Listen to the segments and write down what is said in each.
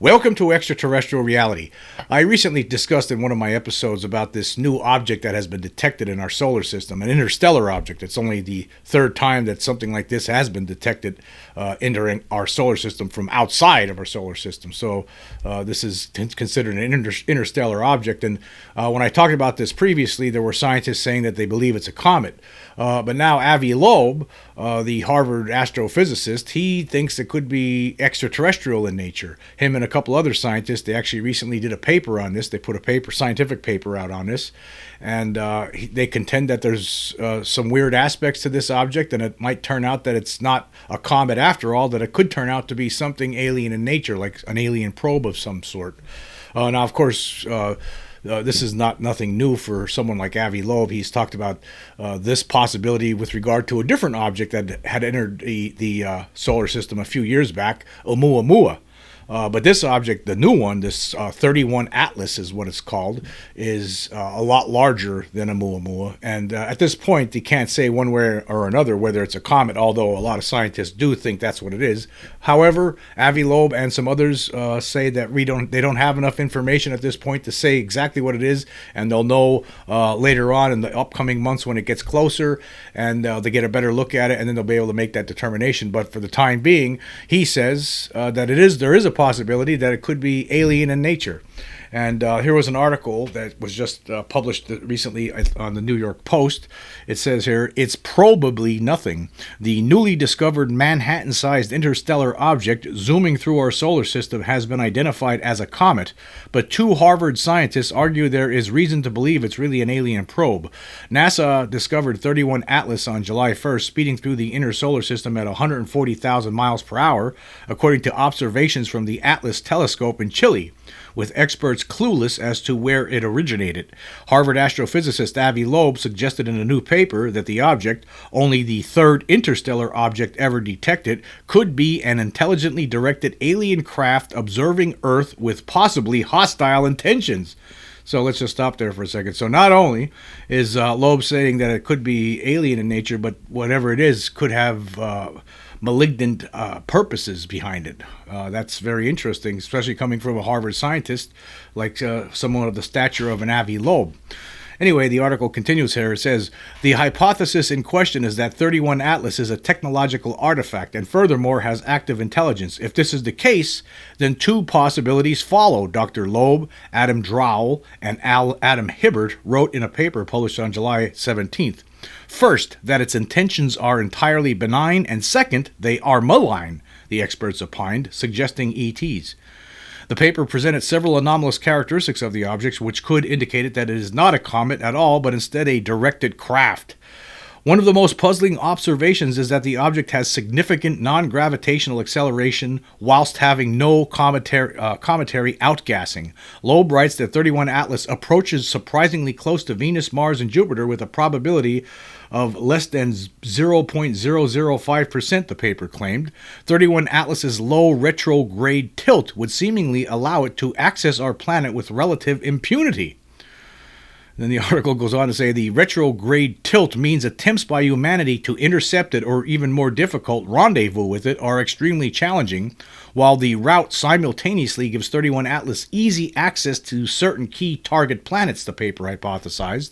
Welcome to Extraterrestrial Reality. I recently discussed in one of my episodes about this new object that has been detected in our solar system, an interstellar object. It's only the third time that something like this has been detected entering our solar system from outside of our solar system. So this is considered an interstellar object. And when I talked about this previously, there were scientists saying that they believe it's a comet. But now Avi Loeb, the Harvard astrophysicist, he thinks it could be extraterrestrial in nature. Him and a couple other scientists, they actually recently did a paper on this. They put a scientific paper out on this, and they contend that there's some weird aspects to this object, and it might turn out that it's not a comet after all, that it could turn out to be something alien in nature, like an alien probe of some sort. Now, of course, this is nothing new for someone like Avi Loeb. He's talked about this possibility with regard to a different object that had entered the solar system a few years back, Oumuamua. But this object, the new one, this 31 Atlas is what it's called, is a lot larger than Oumuamua. And at this point, you can't say one way or another whether it's a comet, although a lot of scientists do think that's what it is. However, Avi Loeb and some others say that they don't have enough information at this point to say exactly what it is, and they'll know later on in the upcoming months when it gets closer, and they get a better look at it, and then they'll be able to make that determination. But for the time being, he says that there is a possibility that it could be alien in nature. And here was an article that was just published recently on the New York Post. It says here, "It's probably nothing. The newly discovered Manhattan-sized interstellar object zooming through our solar system has been identified as a comet, but two Harvard scientists argue there is reason to believe it's really an alien probe. NASA discovered 31 Atlas on July 1st, speeding through the inner solar system at 140,000 miles per hour, according to observations from the Atlas telescope in Chile, with experts clueless as to where it originated. Harvard astrophysicist Avi Loeb suggested in a new paper that the object, only the third interstellar object ever detected, could be an intelligently directed alien craft observing Earth with possibly hostile intentions." So let's just stop there for a second. So not only is Loeb saying that it could be alien in nature, but whatever it is could have malignant purposes behind it. That's very interesting, especially coming from a Harvard scientist like someone of the stature of an Avi Loeb. Anyway, the article continues here. It says, "The hypothesis in question is that 31 Atlas is a technological artifact and furthermore has active intelligence. If this is the case, then two possibilities follow," Dr. Loeb, Adam Drowell, and Adam Hibbert wrote in a paper published on July 17th. "First, that its intentions are entirely benign, and second, they are malign," the experts opined, suggesting ETs. The paper presented several anomalous characteristics of the objects, which could indicate that it is not a comet at all, but instead a directed craft. "One of the most puzzling observations is that the object has significant non-gravitational acceleration whilst having no cometary outgassing." Loeb writes that 31 Atlas approaches surprisingly close to Venus, Mars, and Jupiter with a probability of less than 0.005%, the paper claimed. 31 Atlas's low retrograde tilt would seemingly allow it to access our planet with relative impunity. Then the article goes on to say the retrograde tilt means attempts by humanity to intercept it, or even more difficult, rendezvous with it, are extremely challenging, while the route simultaneously gives 31 Atlas easy access to certain key target planets, the paper hypothesized.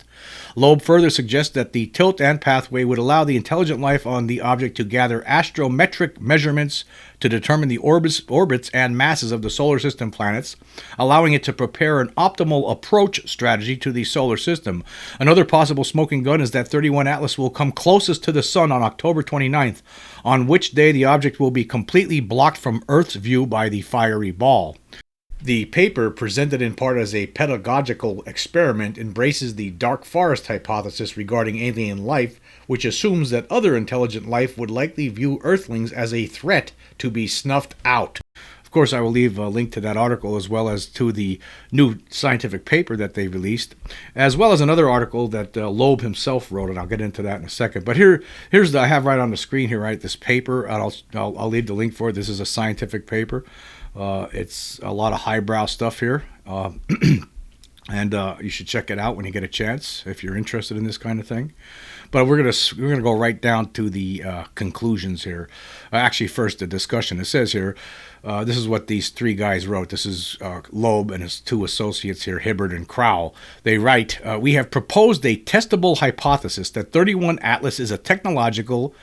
Loeb further suggests that the tilt and pathway would allow the intelligent life on the object to gather astrometric measurements to determine the orbits and masses of the solar system planets, allowing it to prepare an optimal approach strategy to the solar system. Another possible smoking gun is that 31 Atlas will come closest to the Sun on October 29th, on which day the object will be completely blocked from Earth's view by the fiery ball. The paper, presented in part as a pedagogical experiment, embraces the dark forest hypothesis regarding alien life, which assumes that other intelligent life would likely view Earthlings as a threat to be snuffed out. Of course, I will leave a link to that article as well as to the new scientific paper that they released, as well as another article that Loeb himself wrote, and I'll get into that in a second. But I have right on the screen here, right, this paper, and I'll leave the link for it. This is a scientific paper. It's a lot of highbrow stuff here. And you should check it out when you get a chance if you're interested in this kind of thing. But we're gonna go right down to the conclusions here. Actually, first the discussion. It says here, this is what these three guys wrote. This is Loeb and his two associates here, Hibbert and Crowell. They write, "We have proposed a testable hypothesis that 31 Atlas is technological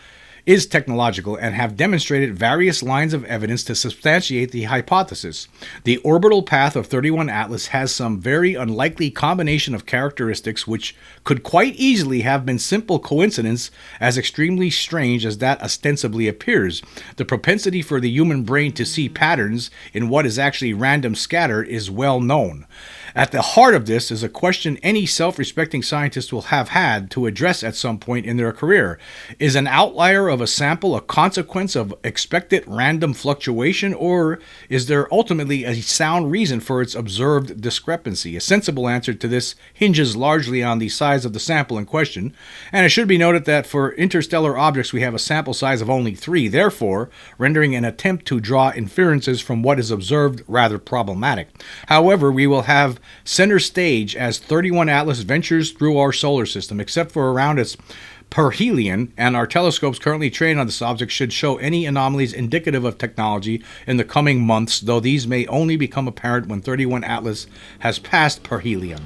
and have demonstrated various lines of evidence to substantiate the hypothesis. The orbital path of 31 Atlas has some very unlikely combination of characteristics which could quite easily have been simple coincidence as extremely strange as that ostensibly appears. The propensity for the human brain to see patterns in what is actually random scatter is well known. At the heart of this is a question any self-respecting scientist will have had to address at some point in their career. Is an outlier of a sample a consequence of expected random fluctuation, or is there ultimately a sound reason for its observed discrepancy? A sensible answer to this hinges largely on the size of the sample in question, and it should be noted that for interstellar objects we have a sample size of only 3, therefore rendering an attempt to draw inferences from what is observed rather problematic. However, we will have center stage as 31 Atlas ventures through our solar system, except for around its perihelion, and our telescopes currently trained on this object should show any anomalies indicative of technology in the coming months, though these may only become apparent when 31 Atlas has passed perihelion.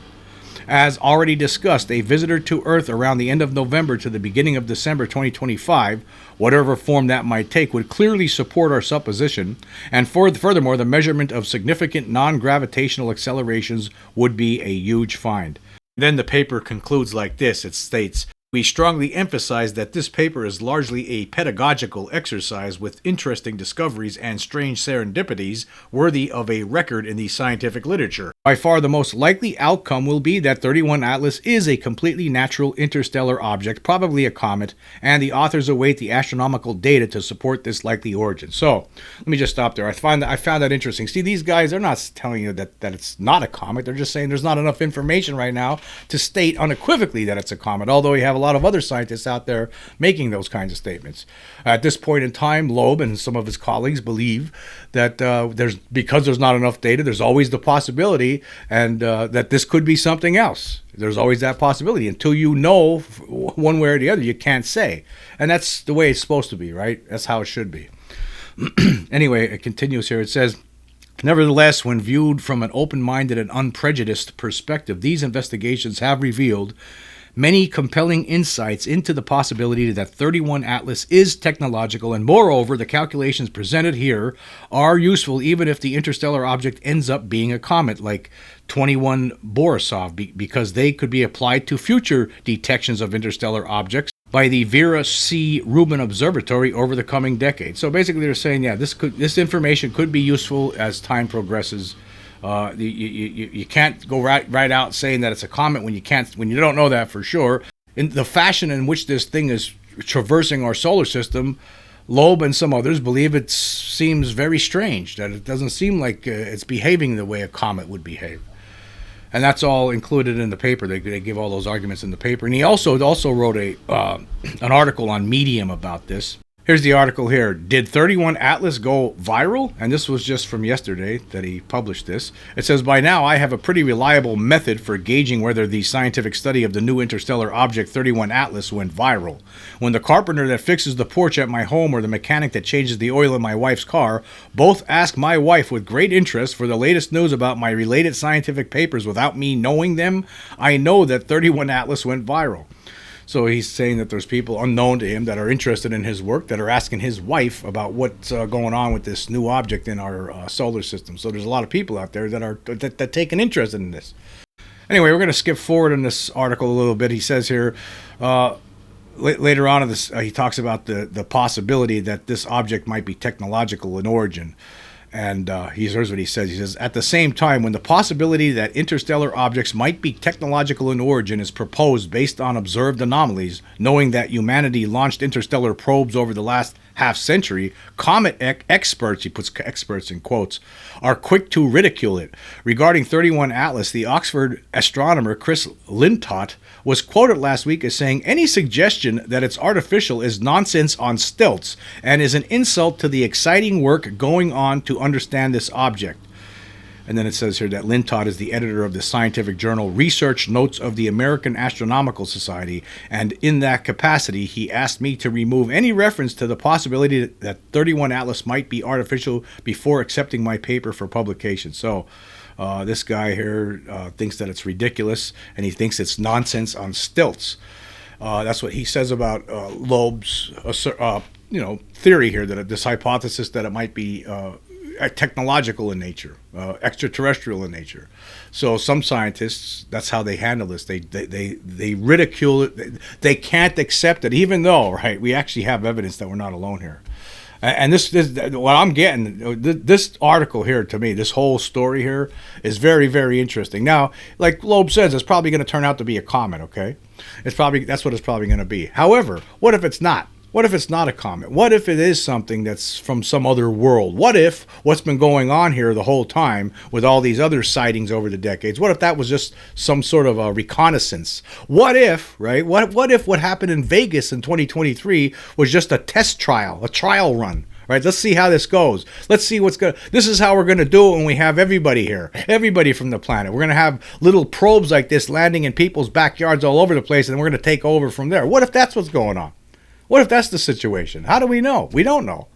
As already discussed, a visitor to Earth around the end of November to the beginning of December 2025, whatever form that might take, would clearly support our supposition, and furthermore, the measurement of significant non-gravitational accelerations would be a huge find. Then the paper concludes like this. It states, "We strongly emphasize that this paper is largely a pedagogical exercise with interesting discoveries and strange serendipities worthy of a record in the scientific literature. By far the most likely outcome will be that 31 Atlas is a completely natural interstellar object, probably a comet, and the authors await the astronomical data to support this likely origin." So, let me just stop there. I found that interesting. See, these guys, they're not telling you that it's not a comet. They're just saying there's not enough information right now to state unequivocally that it's a comet, although we have a lot of other scientists out there making those kinds of statements. At this point in time, Loeb and some of his colleagues believe that because there's not enough data, there's always the possibility, and that this could be something else. There's always that possibility. Until you know one way or the other, you can't say. And that's the way it's supposed to be, right? That's how it should be. Anyway, it continues here. It says, "Nevertheless, when viewed from an open-minded and unprejudiced perspective, these investigations have revealed many compelling insights into the possibility that 31 Atlas is technological, and moreover, the calculations presented here are useful even if the interstellar object ends up being a comet like 21 Borisov, because they could be applied to future detections of interstellar objects by the Vera C. Rubin Observatory over the coming decade." So basically they're saying, yeah, this information could be useful as time progresses. You can't go right out saying that it's a comet when you don't know that for sure. In the fashion in which this thing is traversing our solar system, Loeb and some others believe it seems very strange, that it doesn't seem like it's behaving the way a comet would behave. And that's all included in the paper. They give all those arguments in the paper. And he also wrote an article on Medium about this. Here's the article here. Did 31 Atlas go viral? And this was just from yesterday that he published this. It says, "By now I have a pretty reliable method for gauging whether the scientific study of the new interstellar object 31 Atlas went viral. When the carpenter that fixes the porch at my home or the mechanic that changes the oil in my wife's car both ask my wife with great interest for the latest news about my related scientific papers without me knowing them, I know that 31 Atlas went viral." So he's saying that there's people unknown to him that are interested in his work that are asking his wife about what's going on with this new object in our solar system. So there's a lot of people out there that take an interest in this. Anyway, we're going to skip forward in this article a little bit. He says here, later on in this, he talks about the possibility that this object might be technological in origin. And here's what he says. He says, "At the same time, when the possibility that interstellar objects might be technological in origin is proposed based on observed anomalies, knowing that humanity launched interstellar probes over the last half-century, comet experts," he puts experts in quotes, "are quick to ridicule it. Regarding 31 Atlas, the Oxford astronomer Chris Lintott was quoted last week as saying, 'Any suggestion that it's artificial is nonsense on stilts and is an insult to the exciting work going on to understand this object.'" And then it says here that Lynn Todd is the editor of the scientific journal Research Notes of the American Astronomical Society, and in that capacity, he asked me to remove any reference to the possibility that 31 Atlas might be artificial before accepting my paper for publication. So this guy here thinks that it's ridiculous, and he thinks it's nonsense on stilts. That's what he says about Loeb's theory here, that this hypothesis that it might be technological in nature, extraterrestrial in nature. So some scientists, that's how they handle this. They ridicule it. They can't accept it, even though, right, we actually have evidence that we're not alone here. And this what I'm getting, this article here, to me, this whole story here is very, very interesting. Now, like Loeb says, it's probably going to turn out to be a comet, okay? That's what it's probably going to be. However, what if it's not? What if it's not a comet? What if it is something that's from some other world? What if what's been going on here the whole time with all these other sightings over the decades, what if that was just some sort of a reconnaissance? What if, right? What if what happened in Vegas in 2023 was just a test trial, a trial run? Right, let's see how this goes. Let's see this is how we're going to do it when we have everybody here, everybody from the planet. We're going to have little probes like this landing in people's backyards all over the place, and we're going to take over from there. What if that's what's going on? What if that's the situation? How do we know? We don't know.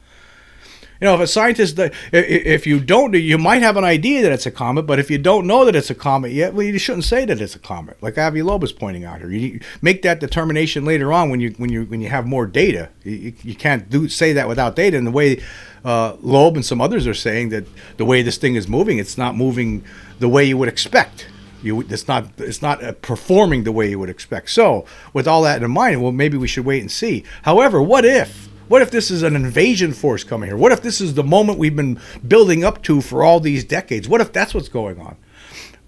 You know, if a scientist, if you don't, you might have an idea that it's a comet, but if you don't know that it's a comet yet, well, you shouldn't say that it's a comet. Like Avi Loeb is pointing out here, you make that determination later on when you have more data. You can't say that without data. And the way Loeb and some others are saying that the way this thing is moving, it's not moving the way you would expect. It's not performing the way you would expect. So, with all that in mind, well, maybe we should wait and see. However, what if this is an invasion force coming here? What if this is the moment we've been building up to for all these decades? What if that's what's going on?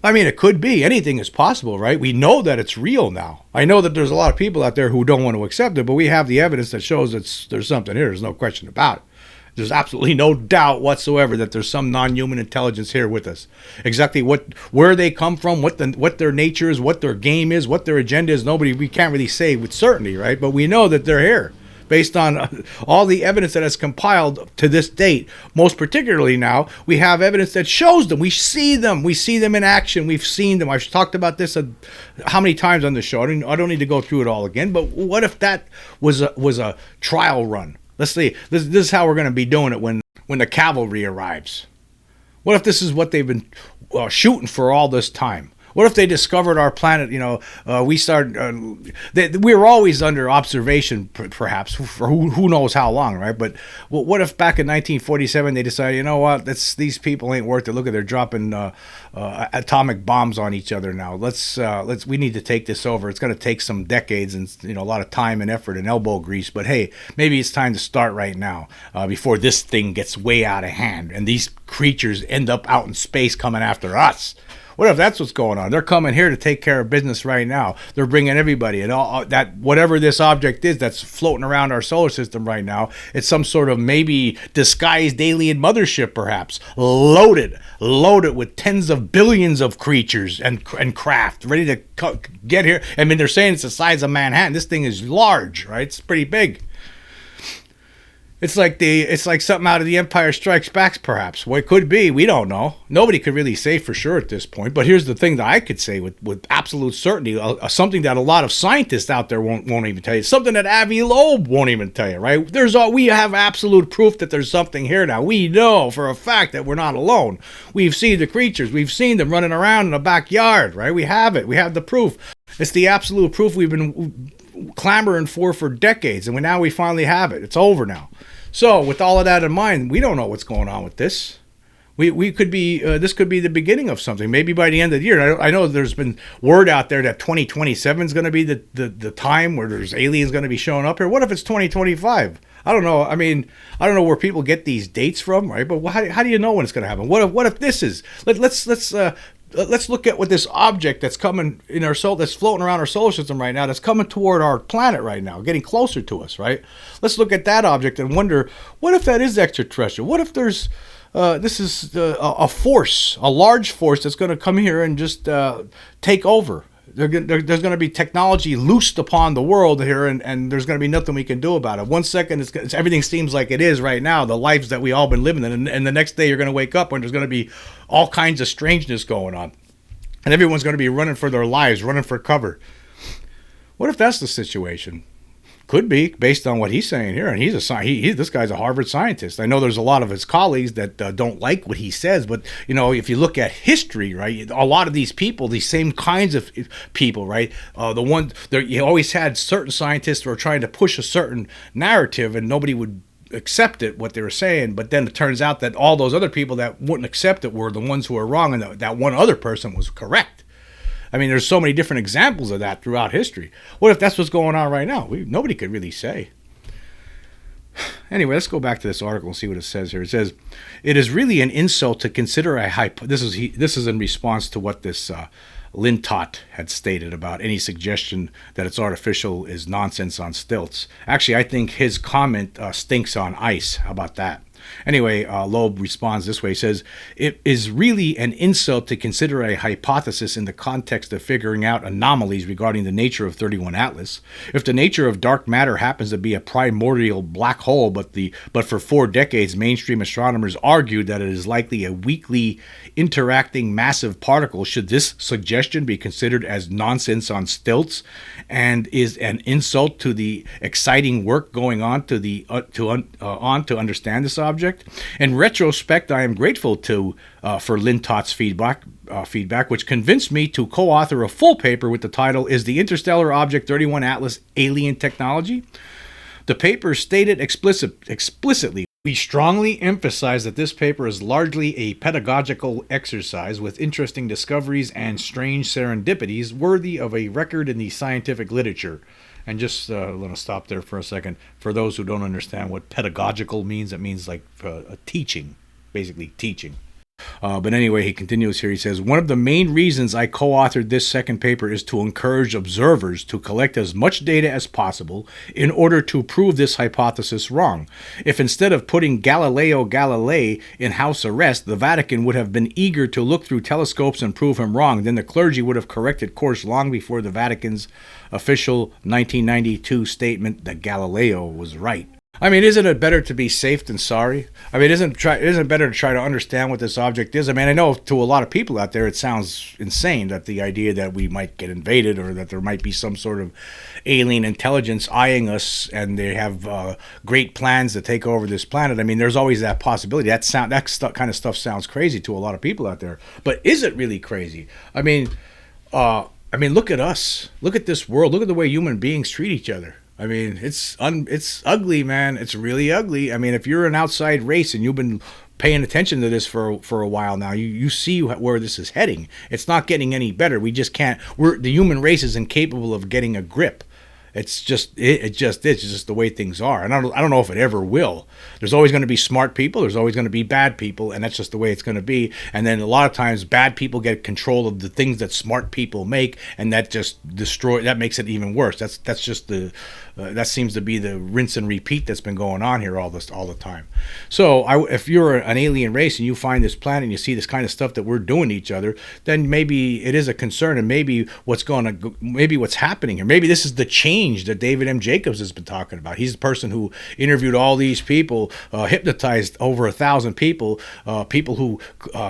I mean, it could be. Anything is possible, right? We know that it's real now. I know that there's a lot of people out there who don't want to accept it, but we have the evidence that shows there's something here. There's no question about it. There's absolutely no doubt whatsoever that there's some non-human intelligence here with us. Exactly where they come from, what their nature is, what their game is, what their agenda is. We can't really say with certainty, right? But we know that they're here based on all the evidence that has compiled to this date. Most particularly now, we have evidence that shows them. We see them. We see them in action. We've seen them. I've talked about this how many times on the show. I don't need to go through it all again. But what if that was a trial run? Let's see. This is how we're going to be doing it when the cavalry arrives. What if this is what they've been shooting for all this time? What if they discovered our planet? We were always under observation, perhaps, for who knows how long, right? But what if back in 1947 they decided, you know what, these people ain't worth it. Look at they're dropping atomic bombs on each other now. We need to take this over. It's going to take some decades and a lot of time and effort and elbow grease. But hey, maybe it's time to start right now before this thing gets way out of hand and these creatures end up out in space coming after us. What if that's what's going on? They're coming here to take care of business right now. They're bringing everybody, and all that, whatever this object is that's floating around our solar system right now, it's some sort of maybe disguised alien mothership, perhaps, loaded with tens of billions of creatures and craft ready to get here. I mean, they're saying it's the size of Manhattan. This thing is large, right? It's pretty big. It's like something out of The Empire Strikes Back, perhaps. Well, it could be. We don't know. Nobody could really say for sure at this point. But here's the thing that I could say with absolute certainty, something that a lot of scientists out there won't even tell you, something that Avi Loeb won't even tell you, right? We have absolute proof that there's something here now. We know for a fact that we're not alone. We've seen the creatures. We've seen them running around in the backyard, right? We have it. We have the proof. It's the absolute proof we've been clamoring for decades, and now we finally have it. It's over now. So with all of that in mind, we don't know what's going on with this. We could be this could be the beginning of something. Maybe by the end of the year. And I know there's been word out there that 2027 is going to be the time where there's aliens going to be showing up here. What if it's 2025? I don't know. I mean, I don't know where people get these dates from, right? But how do you know when it's going to happen? What if this is? Let's look at what this object that's coming in our soul, that's floating around our solar system right now, that's coming toward our planet right now, getting closer to us, right? Let's look at that object and wonder, what if that is extraterrestrial? What if there's this is a force, a large force that's going to come here and just take over There's going to be technology loosed upon the world here, and there's going to be nothing we can do about it. One second, everything seems like it is right now, the lives that we all been living in, and the next day you're going to wake up when there's going to be all kinds of strangeness going on, and everyone's going to be running for their lives, running for cover. What if that's the situation? Could be, based on what he's saying here, and this guy's a Harvard scientist. I know there's a lot of his colleagues that don't like what he says, but if you look at history, right, a lot of these people, these same kinds of people, right, you always had certain scientists who were trying to push a certain narrative, and nobody would accept it, what they were saying, but then it turns out that all those other people that wouldn't accept it were the ones who were wrong, and that one other person was correct. I mean, there's so many different examples of that throughout history. What if that's what's going on right now? Nobody could really say. Anyway, let's go back to this article and see what it says here. It says, it is really an insult to consider this is in response to what this Lintott had stated about any suggestion that it's artificial is nonsense on stilts. Actually, I think his comment stinks on ice. How about that? Anyway, Loeb responds this way. He says, it is really an insult to consider a hypothesis in the context of figuring out anomalies regarding the nature of 31 Atlas. If the nature of dark matter happens to be a primordial black hole, but for 4 decades mainstream astronomers argued that it is likely a weakly interacting massive particle, should this suggestion be considered as nonsense on stilts and is an insult to the exciting work going on to understand this object? In retrospect, I am grateful for Lintott's feedback, which convinced me to co-author a full paper with the title, Is the Interstellar Object 31 Atlas Alien Technology? The paper stated explicitly, we strongly emphasize that this paper is largely a pedagogical exercise with interesting discoveries and strange serendipities worthy of a record in the scientific literature. And just let me stop there for a second. For those who don't understand what pedagogical means, it means like teaching, basically teaching. But anyway, he continues here. He says, one of the main reasons I co-authored this second paper is to encourage observers to collect as much data as possible in order to prove this hypothesis wrong. If instead of putting Galileo Galilei in house arrest, the Vatican would have been eager to look through telescopes and prove him wrong, then the clergy would have corrected course long before the Vatican's official 1992 statement that Galileo was right. I mean, isn't it better to be safe than sorry? I mean, isn't it better to try to understand what this object is? I mean, I know to a lot of people out there, it sounds insane that the idea that we might get invaded or that there might be some sort of alien intelligence eyeing us and they have great plans to take over this planet. I mean, there's always that possibility. That kind of stuff sounds crazy to a lot of people out there. But is it really crazy? I mean, look at us. Look at this world. Look at the way human beings treat each other. I mean, it's ugly, man. It's really ugly. I mean, if you're an outside race and you've been paying attention to this for a while now, you see where this is heading. It's not getting any better. We just can't. The human race is incapable of getting a grip. It's just it's just the way things are, and I don't know if it ever will. There's always going to be smart people. There's always going to be bad people, and that's just the way it's going to be. And then a lot of times, bad people get control of the things that smart people make, and that just that makes it even worse. That's just that seems to be the rinse and repeat that's been going on here all the time. So if you're an alien race and you find this planet and you see this kind of stuff that we're doing to each other, then maybe it is a concern, and maybe what's happening here, maybe this is the change that David M. Jacobs has been talking about. He's the person who interviewed all these people, hypnotized over 1,000 people, people who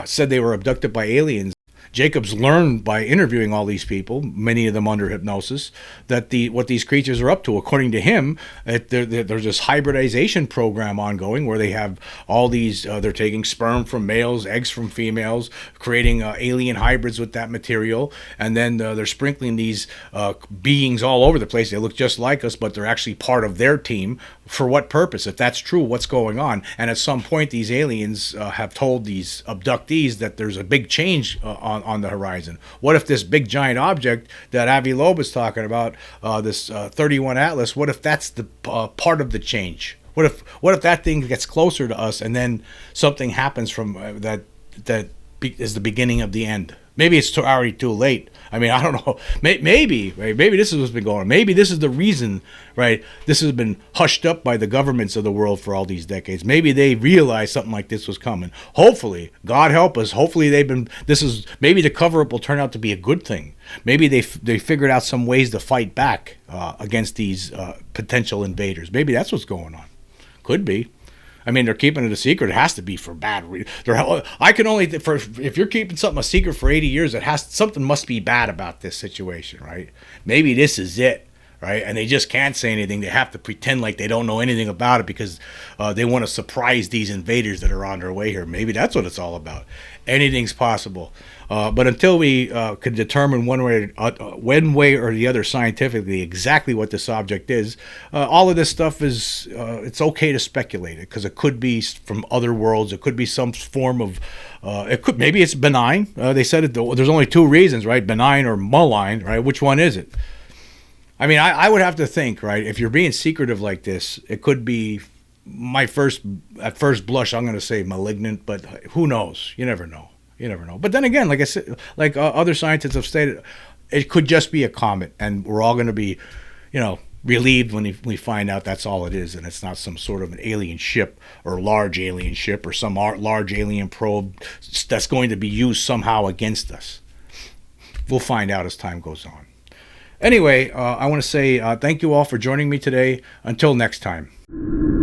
said they were abducted by aliens. Jacobs learned by interviewing all these people, many of them under hypnosis, that what these creatures are up to. According to him, there's this hybridization program ongoing where they have all these, they're taking sperm from males, eggs from females, creating alien hybrids with that material, and then they're sprinkling these beings all over the place. They look just like us, but they're actually part of their team. For what purpose? If that's true, what's going on? And at some point, these aliens have told these abductees that there's a big change on the horizon. What if this big giant object that Avi Loeb is talking about, this 31 Atlas, what if that's the part of the change? What if that thing gets closer to us and then something happens from that is the beginning of the end? Maybe it's already too late. I mean, I don't know. Maybe, right? Maybe this is what's been going on. Maybe this is the reason, right? This has been hushed up by the governments of the world for all these decades. Maybe they realized something like this was coming. Hopefully, God help us. Hopefully, maybe the cover up will turn out to be a good thing. Maybe they figured out some ways to fight back against these potential invaders. Maybe that's what's going on. Could be. I mean, they're keeping it a secret. It has to be for bad reason. I can only if you're keeping something a secret for 80 years, something must be bad about this situation, right? Maybe this is it, right? And they just can't say anything. They have to pretend like they don't know anything about it because they want to surprise these invaders that are on their way here. Maybe that's what it's all about. Anything's possible. But until we can determine one way or the other scientifically exactly what this object is, all of this stuff is it's okay to speculate it because it could be from other worlds. It could be some form of maybe it's benign. They said there's only two reasons, right? Benign or malign, right? Which one is it? I mean, I would have to think, right? If you're being secretive like this, it could be at first blush, I'm going to say malignant, but who knows? You never know. You never know. But then again, like I said, like other scientists have stated, it could just be a comet, and we're all going to be, relieved when we find out that's all it is, and it's not some sort of an alien ship or large alien ship or some large alien probe that's going to be used somehow against us. We'll find out as time goes on. Anyway, I want to say thank you all for joining me today. Until next time.